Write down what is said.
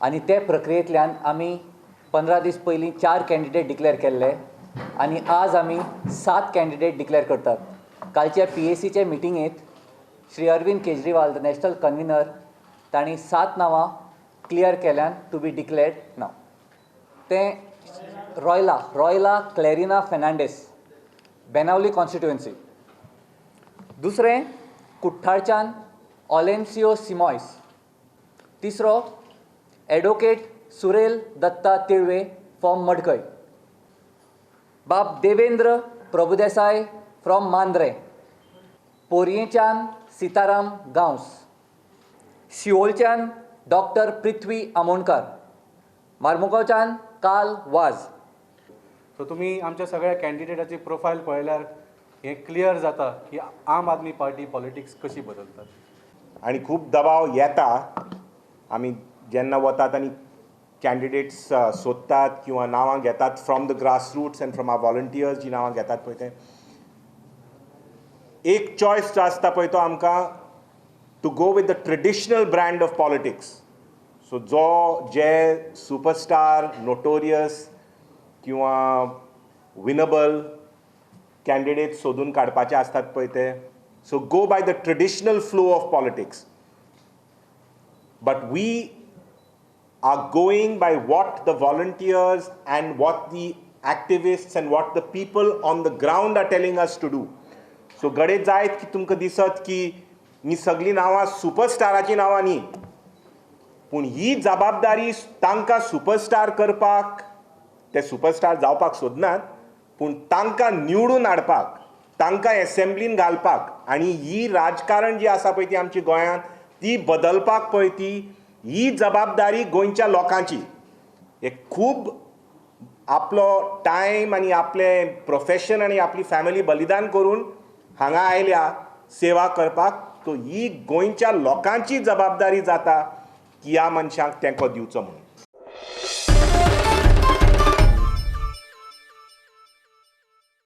आणि ते प्रक्रियेंतल्यान आमी 15 दीस पयलीं 4 कॅन्डिडेट डिक्लेअर केल्ले आणि आज आमी 7 कॅन्डिडेट डिक्लेअर करतात. कालच्या PACचे मिटिंगेंत श्री अरविंद केजरीवाल द नॅशनल कन्व्हिनर तांणी 7 नांवां क्लियर केल्यान टू बी डिक्लेअर्ड नाव. ते रॉयला क्लॅरिना फेर्नांडीस, बेनावली कॉन्स्टिट्युएन्सी. दुसरें कुठ्ठाळच्यान ऑलेन्सियो सिमॉयस. तिसरो एडवोकेट सुरेल दत्ता तिळवे फ्रॉम मडकय. बाब देवेंद्र प्रभुदेसाय फ्रॉम मांद्रे. पोरयेच्यान सीताराम गांवस. सिओलच्यान डॉक्टर पृथ्वी आमोणकार. मार्मुगांवच्यान काल वाज. सो तुम्ही आमच्या सगळ्या कॅन्डिडेटाची प्रोफायल पळयल्यार हें क्लियर जाता की आम आदमी पार्टी पॉलिटिक्स कशी बदलतात. आणि खूप दबाव येता. आमी जेन्ना वतात आनी कॅन्डिडेट्स सोदतात किंवा नांवां घेतात from the grass roots and from our volunteers जी नांवां घेतात पळय ते एक चॉयस जो आसता पळय तो आमकां to go with the traditional brand of politics. So जे सुपरस्टार नोटोरियस किंवा विनबल कॅन्डिडेट सोदून काडपाचे असतात पळय ते. So go by the traditional flow of politics. But we are going by what the volunteers and what the activists and what the people on the ground are telling us to do. So गडे जायत की तुमकां दिसत की ही सगळीं नांवां सुपरस्टाराची नांवां न्ही, पूण ही जबाबदारी तांकां सुपरस्टार करपाक, ते सुपरस्टार जावपाक सोदनात, पूण तांकां निवडून हाडपाक, तांकां एसेंब्लीन घालपाक आनी ही राजकारण जी आसा पळय ती आमची गोंयांत ती बदलपाक पळय ती ही जबाबदारी गोंयच्या लोकांची. एक खूब आपलो टायम आनी आपले प्रोफेशन आनी आपली फॅमिली बलिदान करून हांगा आयल्या सेवा करपाक. तो ही गोंयच्या लोकांची जबाबदारी जाता की ह्या मनशाक तेंको दिवचो म्हणून.